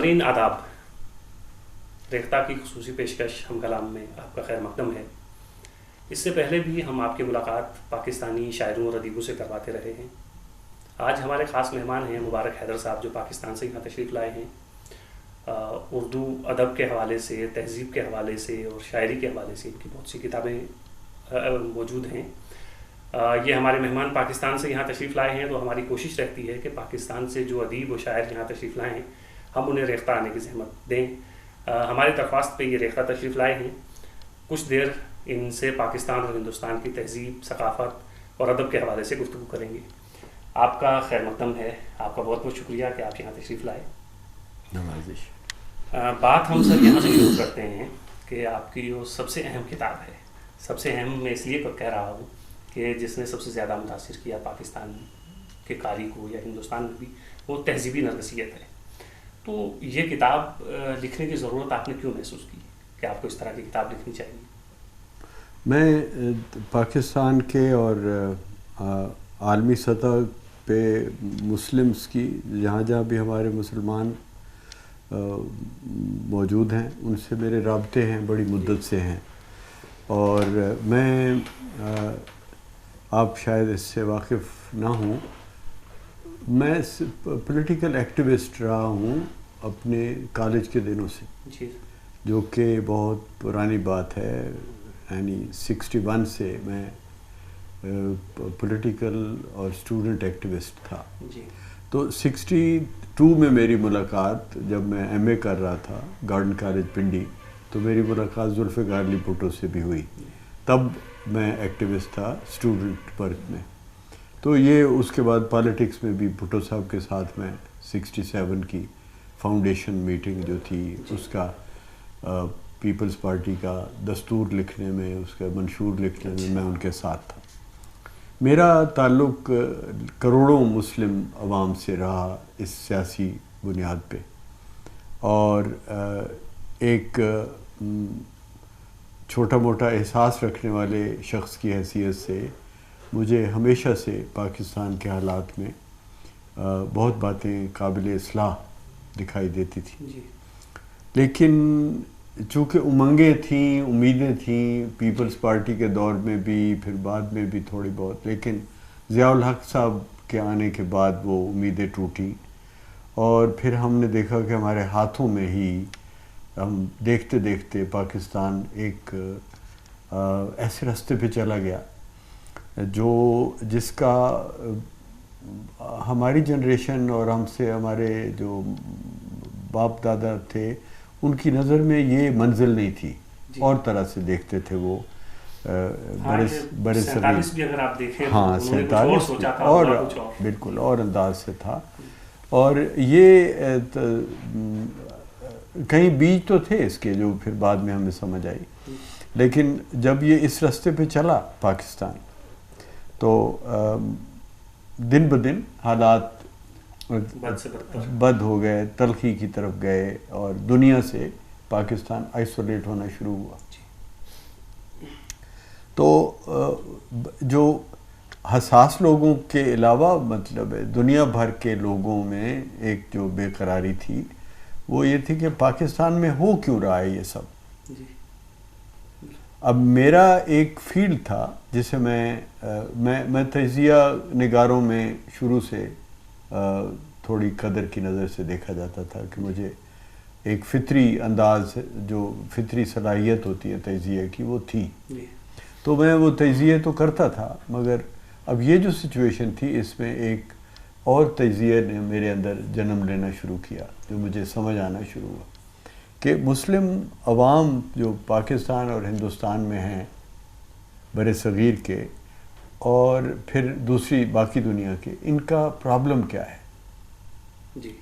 سامعین آداب، ریختہ کی خصوصی پیشکش ہم کلام میں آپ کا خیر مقدم ہے۔ اس سے پہلے بھی ہم آپ کی ملاقات پاکستانی شاعروں اور ادیبوں سے کرواتے رہے ہیں۔ آج ہمارے خاص مہمان ہیں مبارک حیدر صاحب، جو پاکستان سے یہاں تشریف لائے ہیں۔ اردو ادب کے حوالے سے، تہذیب کے حوالے سے اور شاعری کے حوالے سے ان کی بہت سی کتابیں موجود ہیں۔ یہ ہمارے مہمان پاکستان سے یہاں تشریف لائے ہیں، تو ہماری کوشش رہتی ہے کہ پاکستان سے جو ادیب و شاعر یہاں تشریف لائے ہیں ہم انہیں ریختہ آنے کی زحمت دیں۔ ہماری درخواست پہ یہ ریختہ تشریف لائے ہیں۔ کچھ دیر ان سے پاکستان اور ہندوستان کی تہذیب، ثقافت اور ادب کے حوالے سے گفتگو کریں گے۔ آپ کا خیر مقدم ہے، آپ کا بہت بہت شکریہ کہ آپ یہاں تشریف لائے۔ نوازش۔ بات ہم سب یہاں سے شروع کرتے ہیں کہ آپ کی جو سب سے اہم کتاب ہے، سب سے اہم میں اس لیے کہہ رہا ہوں کہ جس نے سب سے زیادہ متاثر کیا پاکستان کے قاری کو یا ہندوستان میں بھی، وہ تہذیبی نرگسیت ہے۔ تو یہ کتاب لکھنے کی ضرورت آپ نے کیوں محسوس کی کہ آپ کو اس طرح کی کتاب لکھنی چاہیے؟ میں پاکستان کے اور عالمی سطح پہ مسلمس کی جہاں جہاں بھی ہمارے مسلمان موجود ہیں ان سے میرے رابطے ہیں، بڑی مدت سے ہیں، اور میں آپ شاید اس سے واقف نہ ہوں، میں پولیٹیکل ایکٹیوسٹ رہا ہوں اپنے کالج کے دنوں سے، جی، جو کہ بہت پرانی بات ہے، یعنی 61 سے میں پولیٹیکل اور اسٹوڈنٹ ایکٹیوسٹ تھا۔ جی، تو 62 میں میری ملاقات، جب میں ایم اے کر رہا تھا گارڈن کالج پنڈی، تو میری ملاقات ذوالفقار علی بھٹو سے بھی ہوئی۔ تب میں ایکٹیوسٹ تھا اسٹوڈنٹ ورک میں۔ تو یہ اس کے بعد پالیٹکس میں بھی بھٹو صاحب کے ساتھ میں 67 کی فاؤنڈیشن میٹنگ جو تھی، اس کا پیپلز پارٹی کا دستور لکھنے میں، اس کا منشور لکھنے میں ان کے ساتھ تھا۔ میرا تعلق کروڑوں مسلم عوام سے رہا اس سیاسی بنیاد پہ، اور ایک چھوٹا موٹا احساس رکھنے والے شخص کی حیثیت سے مجھے ہمیشہ سے پاکستان کے حالات میں بہت باتیں قابل اصلاح دکھائی دیتی تھیں، جی، لیکن چونکہ امنگیں تھیں، امیدیں تھیں پیپلز پارٹی کے دور میں بھی، پھر بعد میں بھی تھوڑی بہت، لیکن ضیاء الحق صاحب کے آنے کے بعد وہ امیدیں ٹوٹیں، اور پھر ہم نے دیکھا کہ ہمارے ہاتھوں میں ہی ہم دیکھتے دیکھتے پاکستان ایک ایسے راستے پہ چلا گیا جس کا ہماری جنریشن اور ہم سے ہمارے جو باپ دادا تھے ان کی نظر میں یہ منزل نہیں تھی، اور طرح سے دیکھتے تھے وہ بڑے 47 بھی اگر آپ دیکھیں، ہاں 47 اور بالکل اور انداز سے تھا، اور یہ کئی بیج تو تھے اس کے جو پھر بعد میں ہمیں سمجھ آئی، لیکن جب یہ اس راستے پہ چلا پاکستان تو دن بدن حالات بد ہو گئے، تلخی کی طرف گئے، اور دنیا سے پاکستان آئسولیٹ ہونا شروع ہوا۔ تو جو حساس لوگوں کے علاوہ مطلب دنیا بھر کے لوگوں میں ایک جو بے قراری تھی وہ یہ تھی کہ پاکستان میں ہو کیوں رہا ہے یہ سب۔ اب میرا ایک فیلڈ تھا جسے میں تجزیہ نگاروں میں شروع سے تھوڑی قدر کی نظر سے دیکھا جاتا تھا کہ مجھے ایک فطری انداز، جو فطری صلاحیت ہوتی ہے تجزیہ کی، وہ تھی، تو میں وہ تجزیہ تو کرتا تھا، مگر اب یہ جو سچویشن تھی اس میں ایک اور تجزیہ نے میرے اندر جنم لینا شروع کیا، جو مجھے سمجھ آنا شروع ہوا کہ مسلم عوام جو پاکستان اور ہندوستان میں ہیں بر صغیر کے، اور پھر دوسری باقی دنیا کے، ان کا پرابلم کیا ہے، جی،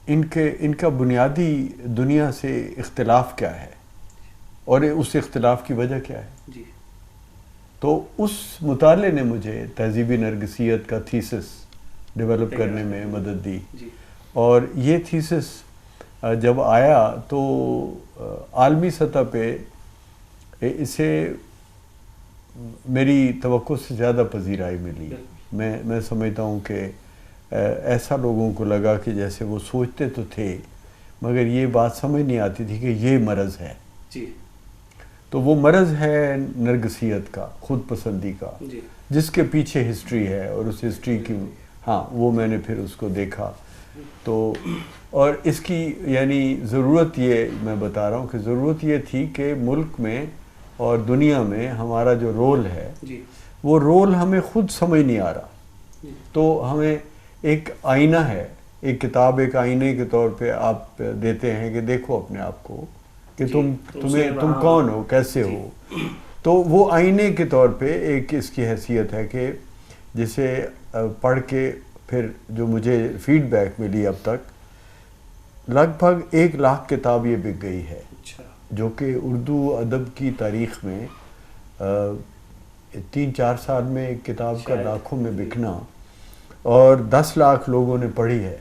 ان کا بنیادی دنیا سے اختلاف کیا ہے، اور اس اختلاف کی وجہ کیا ہے۔ جی، تو اس مطالعے نے مجھے تہذیبی نرگسیت کا تھیسس ڈیولپ کرنے میں مدد دی، اور یہ تھیسس جب آیا تو عالمی سطح پہ اسے میری توقع سے زیادہ پذیرائی ملی۔ میں سمجھتا ہوں کہ ایسا لوگوں کو لگا کہ جیسے وہ سوچتے تو تھے مگر یہ بات سمجھ نہیں آتی تھی کہ یہ مرض ہے. جی. تو وہ مرض ہے نرگسیت کا، خود پسندی کا، جی. جس کے پیچھے ہسٹری ہے، اور اس ہسٹری کی ہاں وہ میں نے پھر اس کو دیکھا. تو اور اس کی یعنی ضرورت یہ میں بتا رہا ہوں کہ ضرورت یہ تھی کہ ملک میں اور دنیا میں ہمارا جو رول ہے جی. وہ رول ہمیں خود سمجھ نہیں آ رہا. تو ہمیں ایک آئینہ ہے، ایک کتاب ایک آئینے کے طور پہ آپ دیتے ہیں کہ دیکھو اپنے آپ کو کہ تم کون ہو، کیسے ہو. تو وہ آئینے کے طور پہ ایک اس کی حیثیت ہے کہ جسے پڑھ کے پھر جو مجھے فیڈ بیک ملی اب تک لگ بھگ 1 لاکھ کتاب یہ بک گئی ہے. جو کہ اردو ادب کی تاریخ میں 3-4 سال میں ایک کتاب کا لاکھوں میں بکنا، اور 10 لاکھ لوگوں نے پڑھی ہے.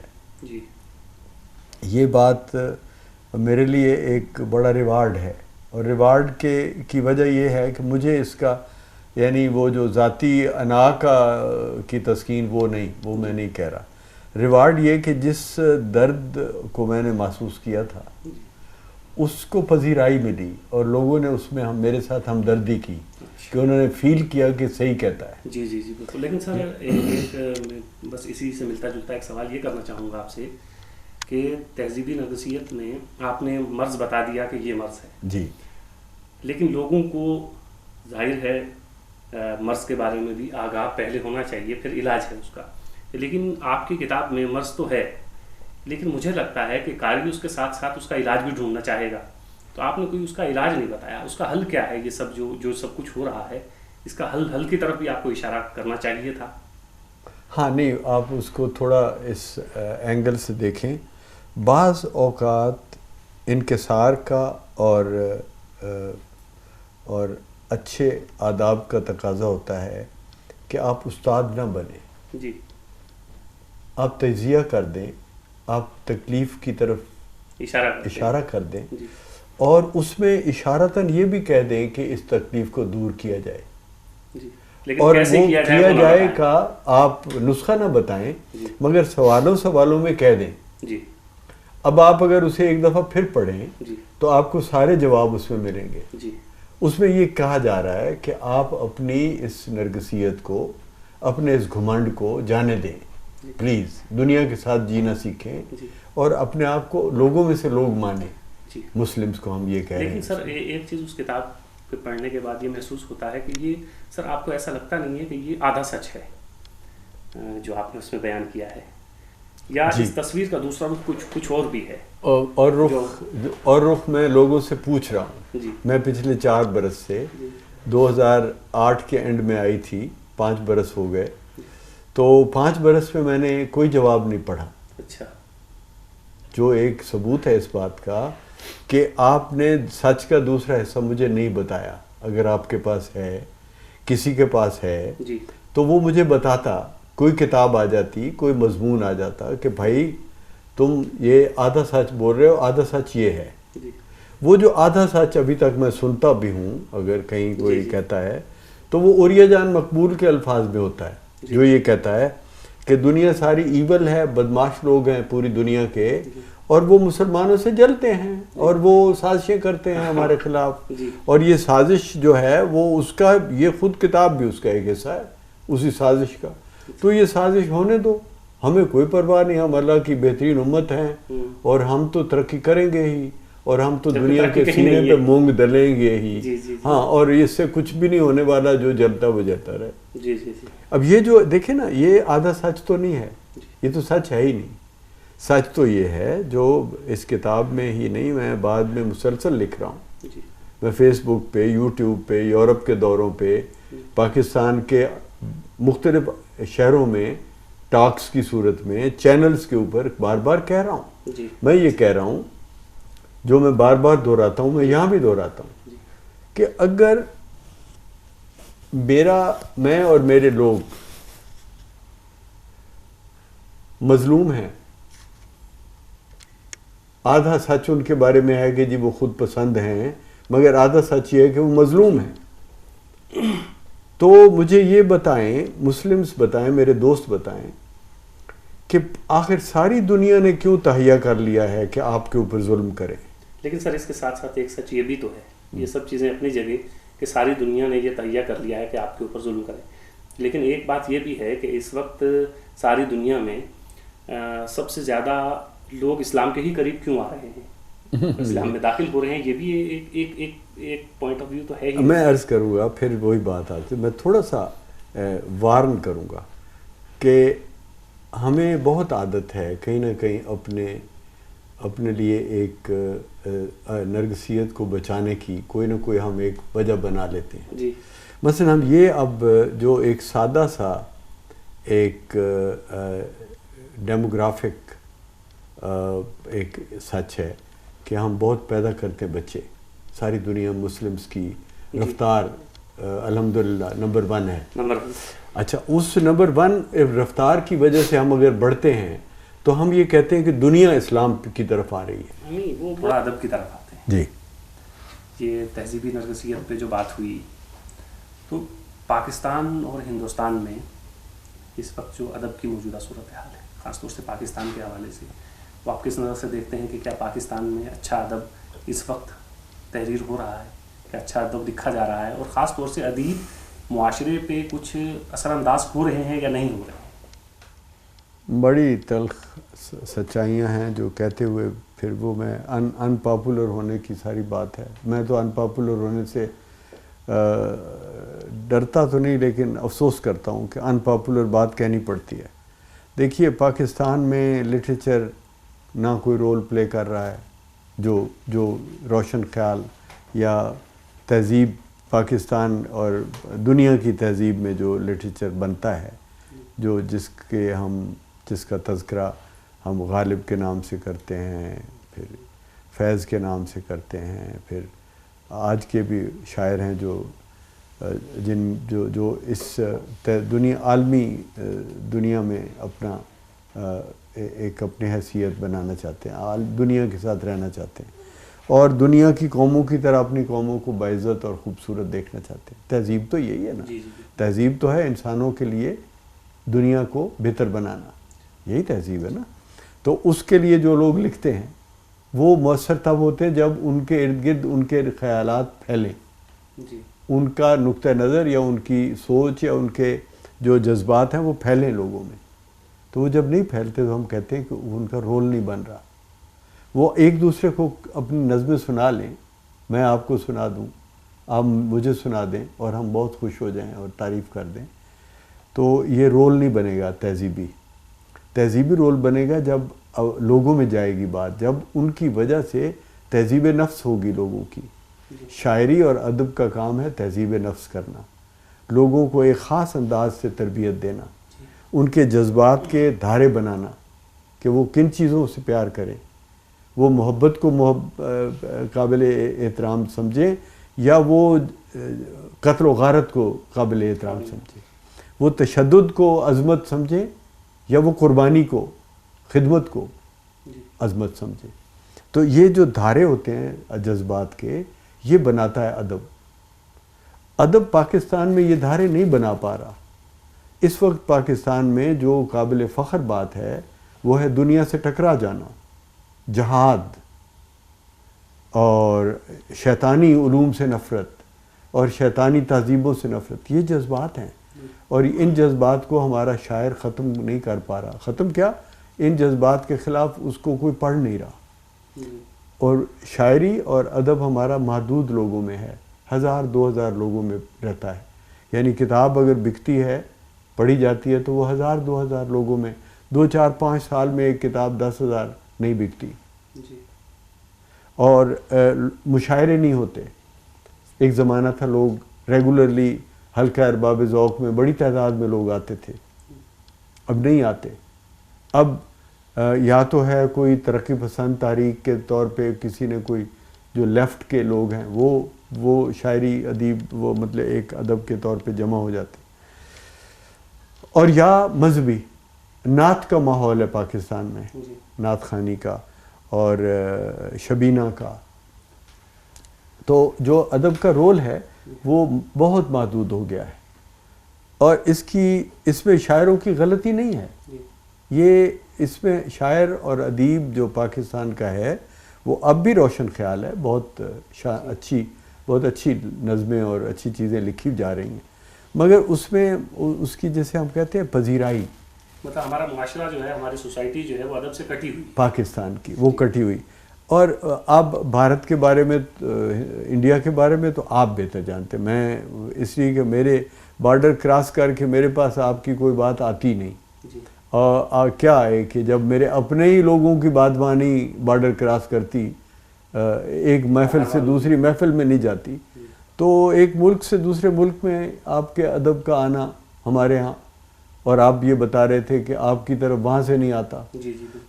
یہ بات میرے لیے ایک بڑا ریوارڈ ہے، اور ریوارڈ کی وجہ یہ ہے کہ مجھے اس کا یعنی وہ جو ذاتی انا کی تسکین وہ میں نہیں کہہ رہا. ریوارڈ یہ کہ جس درد کو میں نے محسوس کیا تھا اس کو پذیرائی ملی، اور لوگوں نے اس میں میرے ساتھ ہمدردی کی کہ انہوں نے فیل کیا کہ صحیح کہتا ہے. جی جی جی بالکل. لیکن سر ایک بس اسی سے ملتا جلتا ایک سوال یہ کرنا چاہوں گا آپ سے کہ تہذیبی نرگسیت میں آپ نے مرض بتا دیا کہ یہ مرض ہے جی، لیکن لوگوں کو ظاہر ہے مرض کے بارے میں بھی آگاہ پہلے ہونا چاہیے، پھر علاج ہے اس کا. لیکن آپ کی کتاب میں مرض تو ہے، لیکن مجھے لگتا ہے کہ قاری اس کے ساتھ ساتھ اس کا علاج بھی ڈھونڈنا چاہے گا. تو آپ نے کوئی اس کا علاج نہیں بتایا، اس کا حل کیا ہے؟ یہ سب جو سب کچھ ہو رہا ہے اس کا حل کی طرف بھی آپ کو اشارہ کرنا چاہیے تھا. ہاں نہیں، آپ اس کو تھوڑا اس اینگل سے دیکھیں. بعض اوقات انکسار کا اور اچھے آداب کا تقاضا ہوتا ہے کہ آپ استاد نہ بنیں. جی. آپ تجزیہ کر دیں، آپ تکلیف کی طرف اشارہ کر دیں، اور اس میں اشارتاً یہ بھی کہہ دیں کہ اس تکلیف کو دور کیا جائے. اور وہ کیا جائے کا آپ نسخہ نہ بتائیں، مگر سوالوں میں کہہ دیں. اب آپ اگر اسے ایک دفعہ پھر پڑھیں تو آپ کو سارے جواب اس میں ملیں گے. اس میں یہ کہا جا رہا ہے کہ آپ اپنی اس نرگسیت کو، اپنے اس گھمنڈ کو جانے دیں، پلیز دنیا کے ساتھ جینا سیکھیں، اور اپنے آپ کو لوگوں میں سے لوگ مانیں. مسلمز کو ہم یہ کہہ رہے ہیں. لیکن سر ایک چیز اس کتاب کو پڑھنے کے بعد یہ محسوس ہوتا ہے کہ یہ سر آپ کو ایسا لگتا نہیں ہے کہ یہ آدھا سچ ہے جو آپ نے اس میں بیان کیا ہے، یا اس تصویر کا دوسرا رخ کچھ اور بھی ہے؟ اور رخ میں لوگوں سے پوچھ رہا ہوں. میں پچھلے 4 برس سے 2008 کے اینڈ میں آئی تھی، 5 برس ہو گئے، تو 5 برس میں نے کوئی جواب نہیں پڑھا. اچھا. جو ایک ثبوت ہے اس بات کا کہ آپ نے سچ کا دوسرا حصہ مجھے نہیں بتایا. اگر آپ کے پاس ہے، کسی کے پاس ہے، تو وہ مجھے بتاتا. کوئی کتاب آ جاتی، کوئی مضمون آ جاتا کہ بھائی تم یہ آدھا سچ بول رہے ہو، آدھا سچ یہ ہے. وہ جو آدھا سچ ابھی تک میں سنتا بھی ہوں، اگر کہیں کوئی کہتا ہے تو وہ اوریہ جان مقبول کے الفاظ میں ہوتا ہے، جو یہ کہتا ہے کہ دنیا ساری ایول ہے، بدماش لوگ ہیں پوری دنیا کے، اور وہ مسلمانوں سے جلتے ہیں اور وہ سازشیں کرتے ہیں ہمارے خلاف. اور یہ سازش جو ہے وہ اس کا، یہ خود کتاب بھی اس کا ایک حصہ ہے اسی سازش کا. تو یہ سازش ہونے دو، ہمیں کوئی پرواہ نہیں، ہم اللہ کی بہترین امت ہیں اور ہم تو ترقی کریں گے ہی، اور ہم تو دنیا کے سینے پہ مونگ دلیں گے ہی. ہاں، اور اس سے کچھ بھی نہیں ہونے والا، جو جلتا وہ جلتا رہے. اب یہ جو دیکھیں نا، یہ آدھا سچ تو نہیں ہے، یہ تو سچ ہے ہی نہیں. سچ تو یہ ہے جو اس کتاب میں ہی نہیں، میں بعد میں مسلسل لکھ رہا ہوں. میں فیس بک پہ، یوٹیوب پہ، یورپ کے دوروں پہ، پاکستان کے مختلف شہروں میں ٹاکس کی صورت میں، چینلز کے اوپر بار بار کہہ رہا ہوں. میں یہ کہہ رہا ہوں، جو میں بار بار دہراتا ہوں، میں یہاں بھی دہراتا ہوں کہ اگر میں اور میرے لوگ مظلوم ہیں، آدھا سچ ان کے بارے میں ہے کہ جی وہ خود پسند ہیں، مگر آدھا سچ یہ ہے کہ وہ مظلوم ہیں. تو مجھے یہ بتائیں، مسلمز بتائیں، میرے دوست بتائیں کہ آخر ساری دنیا نے کیوں تہیا کر لیا ہے کہ آپ کے اوپر ظلم کرے. لیکن سر اس کے ساتھ ساتھ ایک سچ یہ بھی تو ہے، یہ سب چیزیں اپنی جگہ کہ ساری دنیا نے یہ تہیا کر لیا ہے کہ آپ کے اوپر ظلم کرے، لیکن ایک بات یہ بھی ہے کہ اس وقت ساری دنیا میں سب سے زیادہ لوگ اسلام کے ہی قریب کیوں آ رہے ہیں، اسلام میں داخل ہو رہے ہیں، یہ بھی ایک پوائنٹ آف ویو تو ہے ہی. میں عرض کروں گا، پھر وہی بات آتی، میں تھوڑا سا وارن کروں گا کہ ہمیں بہت عادت ہے کہیں نہ کہیں اپنے لیے ایک نرگسیت کو بچانے کی کوئی نہ کوئی ہم ایک وجہ بنا لیتے ہیں. جی مثلا ہم یہ اب جو ایک سادہ سا ایک ڈیموگرافک ایک سچ ہے کہ ہم بہت پیدا کرتے بچے، ساری دنیا مسلمز کی رفتار الحمدللہ نمبر 1 ہے. اچھا، اس نمبر 1 رفتار کی وجہ سے ہم اگر بڑھتے ہیں تو ہم یہ کہتے ہیں کہ دنیا اسلام کی طرف آ رہی ہے. نہیں، وہ بڑا ادب کی طرف آتے ہیں. جی، یہ تہذیبی نرگسیت پہ جو بات ہوئی، تو پاکستان اور ہندوستان میں اس وقت جو ادب کی موجودہ صورتحال ہے، خاص طور سے پاکستان کے حوالے سے، وہ آپ کس نظر سے دیکھتے ہیں کہ کیا پاکستان میں اچھا ادب اس وقت تحریر ہو رہا ہے، کہ اچھا ادب لکھا جا رہا ہے، اور خاص طور سے ادیب معاشرے پہ کچھ اثر انداز ہو رہے ہیں یا نہیں ہو رہے ہیں؟ بڑی تلخ سچائیاں ہیں جو کہتے ہوئے پھر وہ میں ان پاپولر ہونے کی ساری بات ہے. میں تو ان پاپولر ہونے سے ڈرتا تو نہیں، لیکن افسوس کرتا ہوں کہ ان پاپولر بات کہنی پڑتی ہے. دیکھیے، پاکستان میں لٹریچر نہ کوئی رول پلے کر رہا ہے. جو روشن خیال یا تہذیب پاکستان اور دنیا کی تہذیب میں جو لٹریچر بنتا ہے، جس کا تذکرہ ہم غالب کے نام سے کرتے ہیں، پھر فیض کے نام سے کرتے ہیں، پھر آج کے بھی شاعر ہیں جو اس عالمی دنیا میں اپنا ایک اپنی حیثیت بنانا چاہتے ہیں، دنیا کے ساتھ رہنا چاہتے ہیں، اور دنیا کی قوموں کی طرح اپنی قوموں کو باعزت اور خوبصورت دیکھنا چاہتے ہیں. تہذیب تو یہی ہے نا. تہذیب تو ہے انسانوں کے لیے دنیا کو بہتر بنانا، یہی تہذیب ہے نا. تو اس کے لیے جو لوگ لکھتے ہیں وہ مؤثر تب ہوتے ہیں جب ان کے ارد گرد ان کے خیالات پھیلیں، ان کا نقطہ نظر یا ان کی سوچ یا ان کے جو جذبات ہیں وہ پھیلیں لوگوں میں. تو وہ جب نہیں پھیلتے تو ہم کہتے ہیں کہ ان کا رول نہیں بن رہا. وہ ایک دوسرے کو اپنی نظمیں سنا لیں، میں آپ کو سنا دوں، آپ مجھے سنا دیں، اور ہم بہت خوش ہو جائیں اور تعریف کر دیں، تو یہ رول نہیں بنے گا. تہذیبی رول بنے گا جب لوگوں میں جائے گی بات، جب ان کی وجہ سے تہذیب نفس ہوگی لوگوں کی. شاعری اور ادب کا کام ہے تہذیب نفس کرنا، لوگوں کو ایک خاص انداز سے تربیت دینا، ان کے جذبات کے دھارے بنانا کہ وہ کن چیزوں سے پیار کریں، وہ محبت کو قابل احترام سمجھیں یا وہ قتل و غارت کو قابل احترام سمجھیں، وہ تشدد کو عظمت سمجھیں یا وہ قربانی کو، خدمت کو عظمت سمجھیں. تو یہ جو دھارے ہوتے ہیں جذبات کے، یہ بناتا ہے ادب. ادب پاکستان میں یہ دھارے نہیں بنا پا رہا. اس وقت پاکستان میں جو قابل فخر بات ہے وہ ہے دنیا سے ٹکرا جانا، جہاد اور شیطانی علوم سے نفرت اور شیطانی تہذیبوں سے نفرت. یہ جذبات ہیں، اور ان جذبات کو ہمارا شاعر ختم نہیں کر پا رہا. ختم کیا، ان جذبات کے خلاف اس کو کوئی پڑھ نہیں رہا. اور شاعری اور ادب ہمارا محدود لوگوں میں ہے، 1000-2000 لوگوں میں رہتا ہے. یعنی کتاب اگر بکتی ہے، پڑھی جاتی ہے، تو وہ 1000-2000 لوگوں میں 2-4-5 سال میں ایک کتاب 10,000 نہیں بکتی. اور مشاعرے نہیں ہوتے. ایک زمانہ تھا لوگ ریگولرلی حلقہ ارباب ذوق میں بڑی تعداد میں لوگ آتے تھے، اب نہیں آتے. اب یا تو ہے کوئی ترقی پسند تحریک کے طور پہ کسی نے کوئی جو لیفٹ کے لوگ ہیں وہ شاعری ادیب وہ مطلب ایک ادب کے طور پہ جمع ہو جاتے، اور یا مذہبی نعت کا ماحول ہے پاکستان میں، نعت خوانی کا اور شبینہ کا. تو جو ادب کا رول ہے وہ بہت محدود ہو گیا ہے، اور اس میں شاعروں کی غلطی نہیں ہے. یہ اس میں شاعر اور ادیب جو پاکستان کا ہے وہ اب بھی روشن خیال ہے، بہت اچھی نظمیں اور اچھی چیزیں لکھی جا رہی ہیں، مگر اس میں اس کی جیسے ہم کہتے ہیں پذیرائی، مطلب ہمارا معاشرہ جو ہے، ہماری سوسائٹی جو ہے وہ ادب سے کٹی ہوئی پاکستان کی وہ کٹی ہوئی. اور آپ بھارت کے بارے میں، انڈیا کے بارے میں تو آپ بہتر جانتے، میں اس لیے کہ میرے بارڈر کراس کر کے میرے پاس آپ کی کوئی بات آتی نہیں. اور کیا ہے کہ جب میرے اپنے ہی لوگوں کی بات مانی بارڈر کراس کرتی، ایک محفل سے دوسری محفل میں نہیں جاتی، تو ایک ملک سے دوسرے ملک میں آپ کے ادب کا آنا ہمارے ہاں، اور آپ یہ بتا رہے تھے کہ آپ کی طرف وہاں سے نہیں آتا.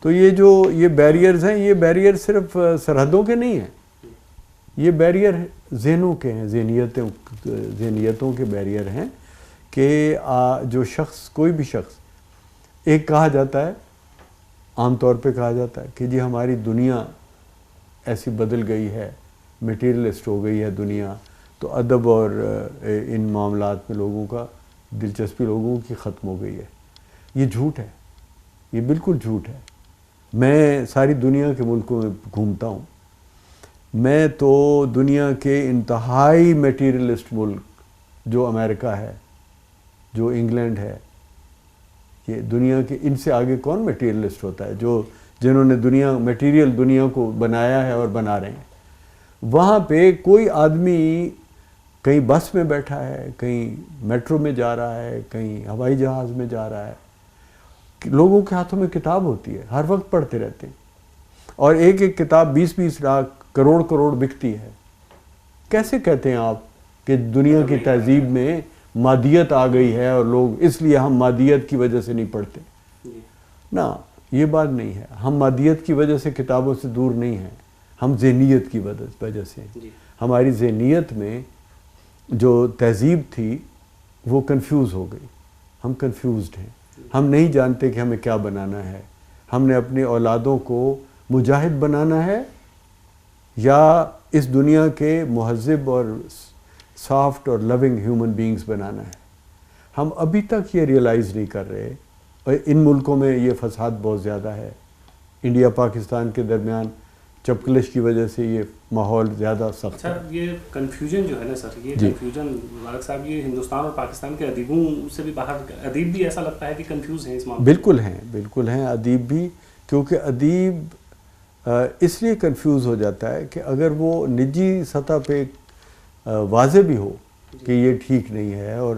تو یہ بیریئرز ہیں، یہ بیریئر صرف سرحدوں کے نہیں ہیں، یہ بیریئر ذہنوں کے ہیں، ذہنیتوں کے بیریئر ہیں کہ جو شخص، کوئی بھی شخص، ایک کہا جاتا ہے، عام طور پہ کہا جاتا ہے کہ جی ہماری دنیا ایسی بدل گئی ہے، میٹیریلسٹ ہو گئی ہے دنیا، تو ادب اور ان معاملات میں لوگوں کا دلچسپی لوگوں کی ختم ہو گئی ہے. یہ جھوٹ ہے، یہ بالکل جھوٹ ہے. میں ساری دنیا کے ملکوں میں گھومتا ہوں، میں تو دنیا کے انتہائی میٹیریلسٹ ملک جو امریکہ ہے، جو انگلینڈ ہے، یہ دنیا کے، ان سے آگے کون میٹیریلسٹ ہوتا ہے، جنہوں نے میٹیریل دنیا کو بنایا ہے اور بنا رہے ہیں. وہاں پہ کوئی آدمی کہیں بس میں بیٹھا ہے، کہیں میٹرو میں جا رہا ہے، کہیں ہوائی جہاز میں جا رہا ہے، لوگوں کے ہاتھوں میں کتاب ہوتی ہے، ہر وقت پڑھتے رہتے ہیں، اور ایک ایک کتاب 20-20 لاکھ کروڑ بکتی ہے. کیسے کہتے ہیں آپ کہ دنیا کی تہذیب میں مادیت آ گئی ہے اور لوگ اس لیے ہم مادیت کی وجہ سے نہیں پڑھتے؟ نا، یہ بات نہیں ہے. ہم مادیت کی وجہ سے کتابوں سے دور نہیں ہیں، ہم ذہنیت کی وجہ سے. ہماری ذہنیت میں جو تہذیب تھی وہ کنفیوز ہو گئی، ہم کنفیوزڈ ہیں، ہم نہیں جانتے کہ ہمیں کیا بنانا ہے. ہم نے اپنی اولادوں کو مجاہد بنانا ہے یا اس دنیا کے مہذب اور سافٹ اور لونگ ہیومن بینگز بنانا ہے. ہم ابھی تک یہ ریئلائز نہیں کر رہے. اور ان ملکوں میں یہ فساد بہت زیادہ ہے. انڈیا پاکستان کے درمیان چپکلش کی وجہ سے یہ ماحول زیادہ سخت ہے. سر یہ کنفیوژن جو ہے نا سر، یہ کنفیوژن مبارک صاحب، یہ ہندوستان اور پاکستان کے ادیبوں سے بھی باہر، ادیب بھی ایسا لگتا ہے کہ کنفیوز ہیں اس معاملے میں. بالکل ہیں ادیب بھی، کیونکہ ادیب اس لیے کنفیوز ہو جاتا ہے کہ اگر وہ نجی سطح پہ واضح بھی ہو کہ یہ ٹھیک نہیں ہے اور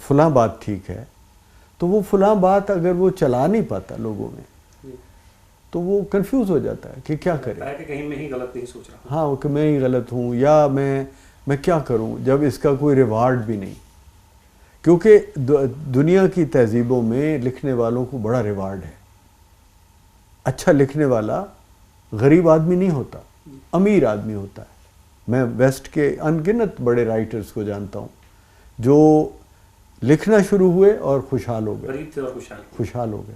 فلاں بات ٹھیک ہے، تو وہ فلاں بات اگر وہ چلا نہیں پاتا لوگوں میں تو وہ کنفیوز ہو جاتا ہے کہ کیا کرے، کہ کہیں میں ہی غلط نہیں سوچ رہا، ہاں کہ میں ہی غلط ہوں، یا میں کیا کروں جب اس کا کوئی ریوارڈ بھی نہیں. کیونکہ دنیا کی تہذیبوں میں لکھنے والوں کو بڑا ریوارڈ ہے. اچھا لکھنے والا غریب آدمی نہیں ہوتا، امیر آدمی ہوتا ہے. میں ویسٹ کے انگنت بڑے رائٹرز کو جانتا ہوں جو لکھنا شروع ہوئے اور خوشحال ہو گئے، غریب تھے اور خوشحال ہو گئے.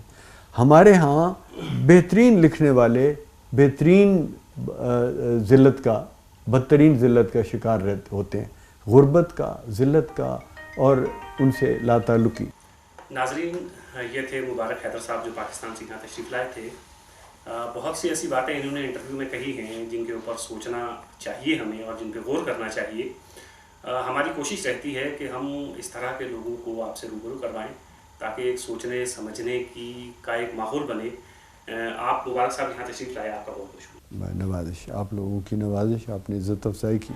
ہمارے ہاں بہترین لکھنے والے بہترین ذلت کا، بدترین ذلت کا شکار ہوتے ہیں، غربت کا، ذلت کا اور ان سے لا تعلقی. ناظرین، یہ تھے مبارک حیدر صاحب جو پاکستان سے یہاں تشریف لائے تھے. بہت سی ایسی باتیں انہوں نے انٹرویو میں کہی ہیں جن کے اوپر سوچنا چاہیے ہمیں اور جن پہ غور کرنا چاہیے. ہماری کوشش رہتی ہے کہ ہم اس طرح کے لوگوں کو آپ سے روبرو کروائیں تاکہ ایک سوچنے سمجھنے کا ایک ماحول بنے. آپ مبارک صاحب یہاں تشریف لائے، آپ کا بہت بہت شکریہ. نوازش، آپ لوگوں کی نوازش، آپ نے عزت افزائی کی.